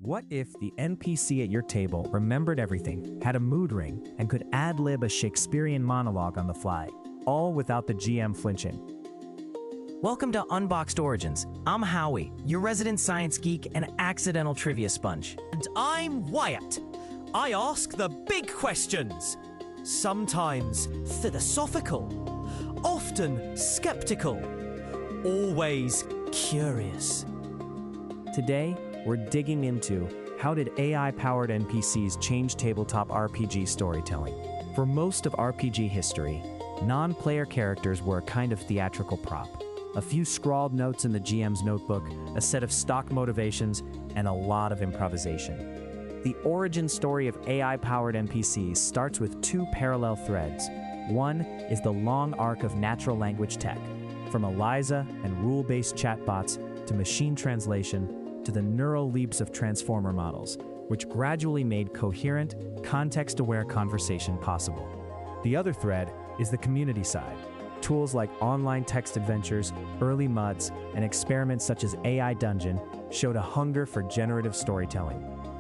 What if the NPC at your table remembered everything, had a mood ring, and could ad-lib a Shakespearean monologue on the fly, all without the GM flinching? Welcome to Unboxd Origins. I'm Howie, your resident science geek and accidental trivia sponge. And I'm Wyatt. I ask the big questions. Sometimes philosophical, often skeptical, always curious. Today, we're digging into how did AI-powered NPCs change tabletop RPG storytelling? For most of RPG history, non-player characters were a kind of theatrical prop. A few scrawled notes in the GM's notebook, a set of stock motivations, and a lot of improvisation. The origin story of AI-powered NPCs starts with two parallel threads. One is the long arc of natural language tech, from ELIZA and rule-based chatbots to machine translation to the neural leaps of transformer models, which gradually made coherent, context-aware conversation possible. The other thread is the community side. Tools like online text adventures, early MUDs, and experiments such as AI Dungeon showed a hunger for generative storytelling.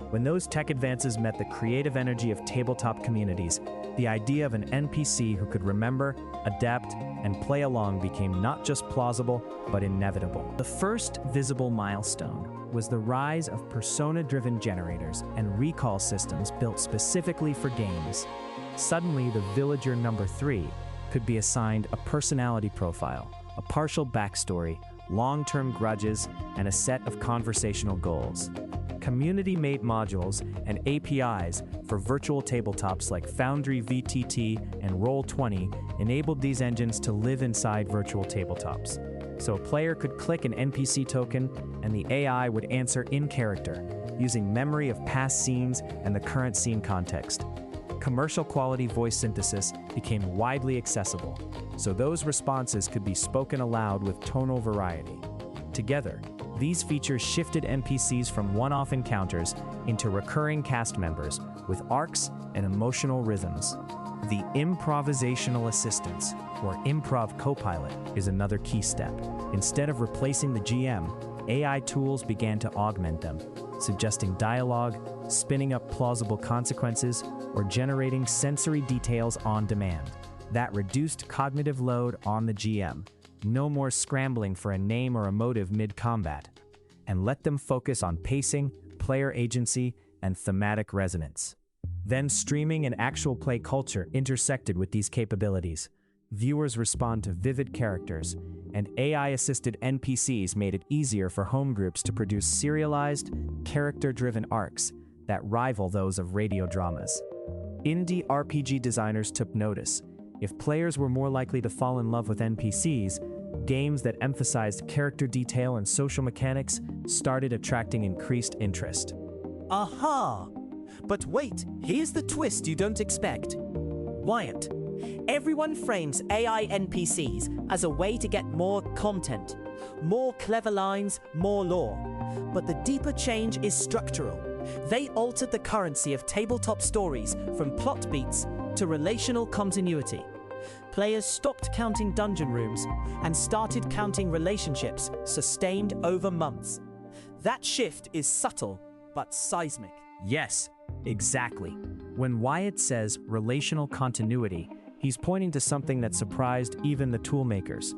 When those tech advances met the creative energy of tabletop communities, the idea of an NPC who could remember, adapt, and play along became not just plausible, but inevitable. The first visible milestone was the rise of persona-driven generators and recall systems built specifically for games. Suddenly, the villager number 3 could be assigned a personality profile, a partial backstory, long-term grudges, and a set of conversational goals. Community-made modules and APIs for virtual tabletops like Foundry VTT and Roll20 enabled these engines to live inside virtual tabletops. So a player could click an NPC token and the AI would answer in character, using memory of past scenes and the current scene context. Commercial quality voice synthesis became widely accessible, so those responses could be spoken aloud with tonal variety. Together, these features shifted NPCs from one-off encounters into recurring cast members with arcs and emotional rhythms. The improvisational assistance, or improv copilot, is another key step. Instead of replacing the GM, AI tools began to augment them, suggesting dialogue, spinning up plausible consequences, or generating sensory details on demand. That reduced cognitive load on the GM. No more scrambling for a name or a motive mid-combat, and let them focus on pacing, player agency, and thematic resonance. Then streaming and actual play culture intersected with these capabilities. Viewers respond to vivid characters, and AI-assisted NPCs made it easier for home groups to produce serialized, character-driven arcs that rival those of radio dramas. Indie RPG designers took notice. If players were more likely to fall in love with NPCs, games that emphasized character detail and social mechanics started attracting increased interest. Aha! But wait, here's the twist you don't expect. Wyatt, everyone frames AI NPCs as a way to get more content, more clever lines, more lore. But the deeper change is structural. They altered the currency of tabletop stories from plot beats to relational continuity. Players stopped counting dungeon rooms and started counting relationships sustained over months. That shift is subtle, but seismic. Yes, exactly. When Wyatt says relational continuity, he's pointing to something that surprised even the toolmakers.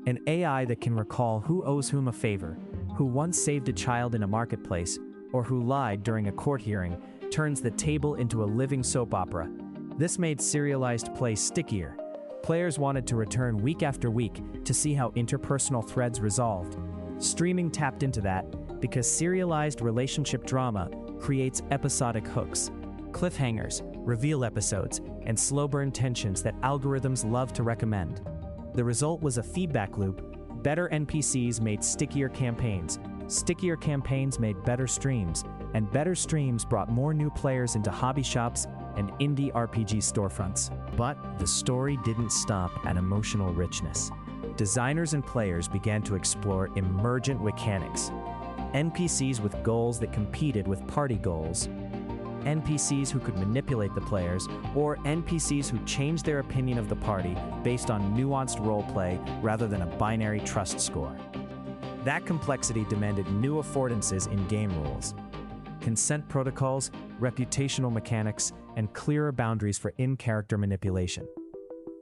An AI that can recall who owes whom a favor, who once saved a child in a marketplace, or who lied during a court hearing, turns the table into a living soap opera. This made serialized play stickier. Players wanted to return week after week to see how interpersonal threads resolved. Streaming tapped into that because serialized relationship drama creates episodic hooks, cliffhangers, reveal episodes, and slow burn tensions that algorithms love to recommend. The result was a feedback loop. Better NPCs made stickier campaigns made better streams, and better streams brought more new players into hobby shops and indie RPG storefronts. But the story didn't stop at emotional richness. Designers and players began to explore emergent mechanics. NPCs with goals that competed with party goals, NPCs who could manipulate the players, or NPCs who changed their opinion of the party based on nuanced roleplay rather than a binary trust score. That complexity demanded new affordances in game rules. consent protocols, reputational mechanics, and clearer boundaries for in-character manipulation.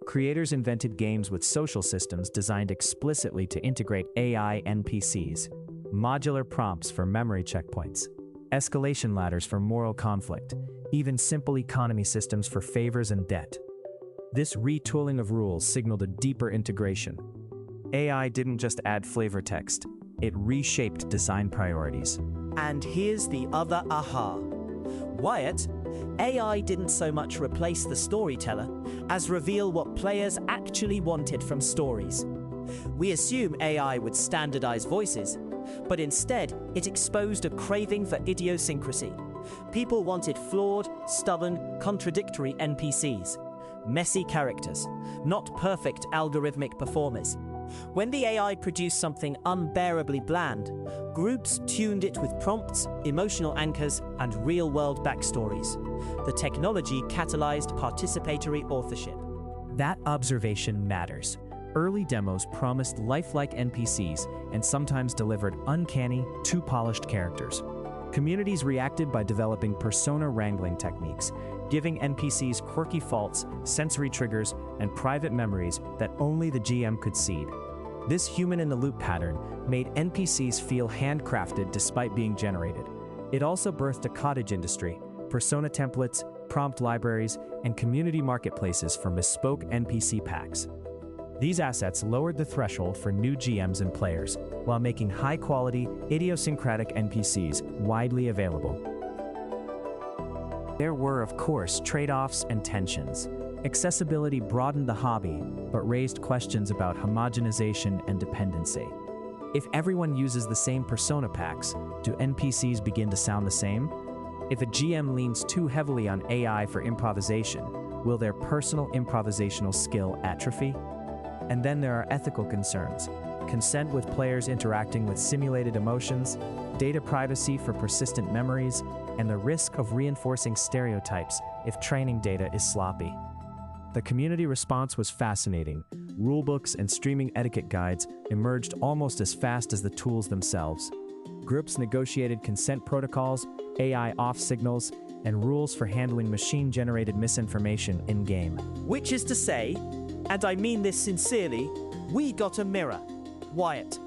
Creators invented games with social systems designed explicitly to integrate AI NPCs, modular prompts for memory checkpoints, escalation ladders for moral conflict, even simple economy systems for favors and debt. This retooling of rules signaled a deeper integration. AI didn't just add flavor text, it reshaped design priorities. And here's the other aha. Wyatt, AI didn't so much replace the storyteller as reveal what players actually wanted from stories. We assume AI would standardize voices, but instead it exposed a craving for idiosyncrasy. People wanted flawed, stubborn, contradictory NPCs, messy characters, not perfect algorithmic performers. When the AI produced something unbearably bland, groups tuned it with prompts, emotional anchors, and real-world backstories. The technology catalyzed participatory authorship. That observation matters. Early demos promised lifelike NPCs and sometimes delivered uncanny, too polished characters. Communities reacted by developing persona wrangling techniques, giving NPCs quirky faults, sensory triggers, and private memories that only the GM could seed. This human-in-the-loop pattern made NPCs feel handcrafted despite being generated. It also birthed a cottage industry, persona templates, prompt libraries, and community marketplaces for bespoke NPC packs. These assets lowered the threshold for new GMs and players, while making high-quality, idiosyncratic NPCs widely available. There were, of course, trade-offs and tensions. Accessibility broadened the hobby, but raised questions about homogenization and dependency. If everyone uses the same persona packs, do NPCs begin to sound the same? If a GM leans too heavily on AI for improvisation, will their personal improvisational skill atrophy? And then there are ethical concerns. Consent with players interacting with simulated emotions, data privacy for persistent memories, and the risk of reinforcing stereotypes if training data is sloppy. The community response was fascinating. Rulebooks and streaming etiquette guides emerged almost as fast as the tools themselves. Groups negotiated consent protocols, AI off signals, and rules for handling machine-generated misinformation in-game. Which is to say, and I mean this sincerely, we got a mirror. Wyatt.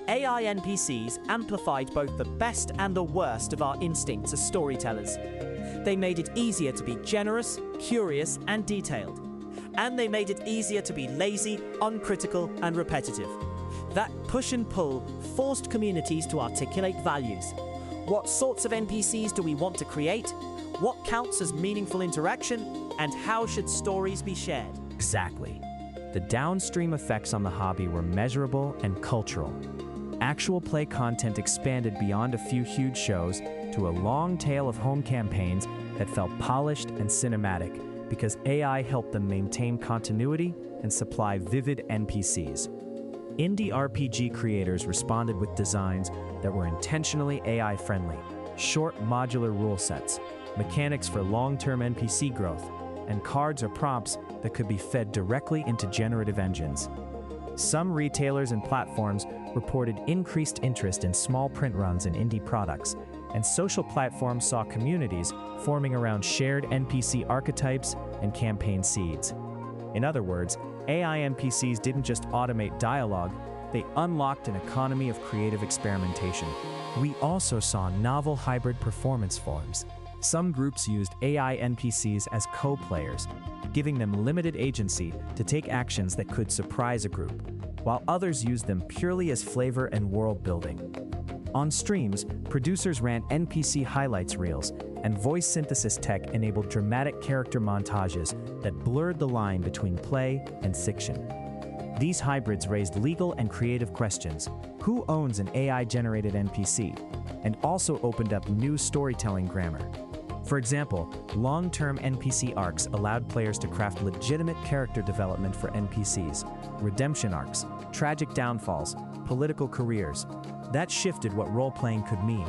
AI NPCs amplified both the best and the worst of our instincts as storytellers. They made it easier to be generous, curious, and detailed. And they made it easier to be lazy, uncritical, and repetitive. That push and pull forced communities to articulate values. What sorts of NPCs do we want to create? What counts as meaningful interaction? And how should stories be shared? Exactly. The downstream effects on the hobby were measurable and cultural. Actual play content expanded beyond a few huge shows to a long tail of home campaigns that felt polished and cinematic because AI helped them maintain continuity and supply vivid NPCs. Indie RPG creators responded with designs that were intentionally AI-friendly, short modular rule sets, mechanics for long-term NPC growth, and cards or prompts that could be fed directly into generative engines. Some retailers and platforms reported increased interest in small print runs and indie products, and social platforms saw communities forming around shared NPC archetypes and campaign seeds. In other words, AI NPCs didn't just automate dialogue, they unlocked an economy of creative experimentation. We also saw novel hybrid performance forms. Some groups used AI NPCs as co-players, giving them limited agency to take actions that could surprise a group, while others used them purely as flavor and world building. On streams, producers ran NPC highlights reels, and voice synthesis tech enabled dramatic character montages that blurred the line between play and fiction. These hybrids raised legal and creative questions. Who owns an AI-generated NPC? And also opened up new storytelling grammar. For example, long-term NPC arcs allowed players to craft legitimate character development for NPCs, redemption arcs, tragic downfalls, political careers. That shifted what role-playing could mean.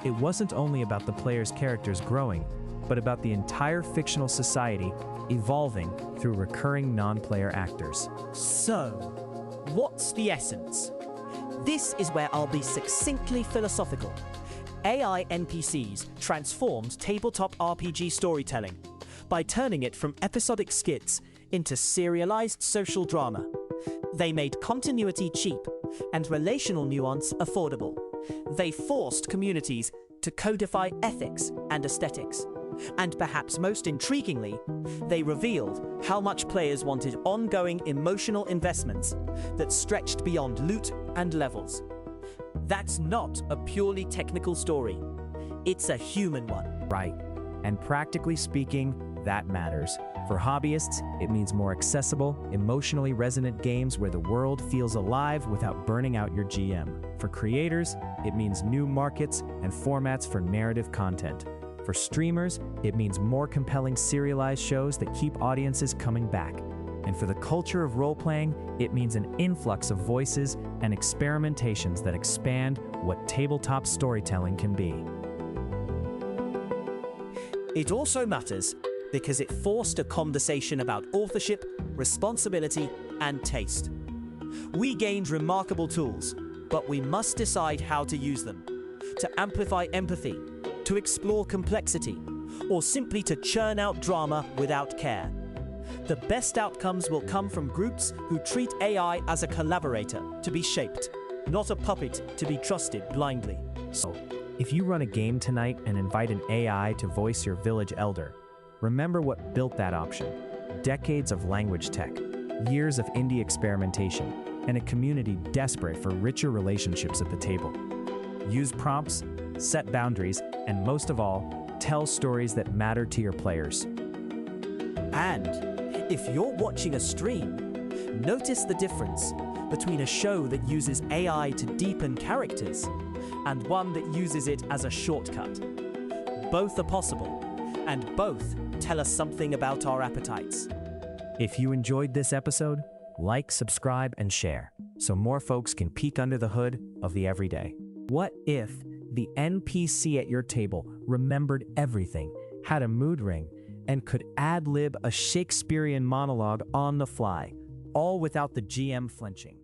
It wasn't only about the player's characters growing, but about the entire fictional society evolving through recurring non-player actors. So, what's the essence? This is where I'll be succinctly philosophical. AI NPCs transformed tabletop RPG storytelling by turning it from episodic skits into serialized social drama. They made continuity cheap and relational nuance affordable. They forced communities to codify ethics and aesthetics. And perhaps most intriguingly, they revealed how much players wanted ongoing emotional investments that stretched beyond loot and levels. That's not a purely technical story. It's a human one. Right. And practically speaking, that matters. For hobbyists, it means more accessible, emotionally resonant games where the world feels alive without burning out your GM. For creators, it means new markets and formats for narrative content. For streamers, it means more compelling serialized shows that keep audiences coming back. And for the culture of role-playing, it means an influx of voices and experimentations that expand what tabletop storytelling can be. It also matters because it forced a conversation about authorship, responsibility, and taste. We gained remarkable tools, but we must decide how to use them. To amplify empathy, to explore complexity, or simply to churn out drama without care. The best outcomes will come from groups who treat AI as a collaborator to be shaped, not a puppet to be trusted blindly. So, if you run a game tonight and invite an AI to voice your village elder, remember what built that option. Decades of language tech, years of indie experimentation, and a community desperate for richer relationships at the table. Use prompts, set boundaries, and most of all, tell stories that matter to your players. And if you're watching a stream, notice the difference between a show that uses AI to deepen characters and one that uses it as a shortcut. Both are possible, and both tell us something about our appetites. If you enjoyed this episode, like, subscribe, and share so more folks can peek under the hood of the everyday. What if the NPC at your table remembered everything, had a mood ring, and could ad-lib a Shakespearean monologue on the fly, all without the GM flinching?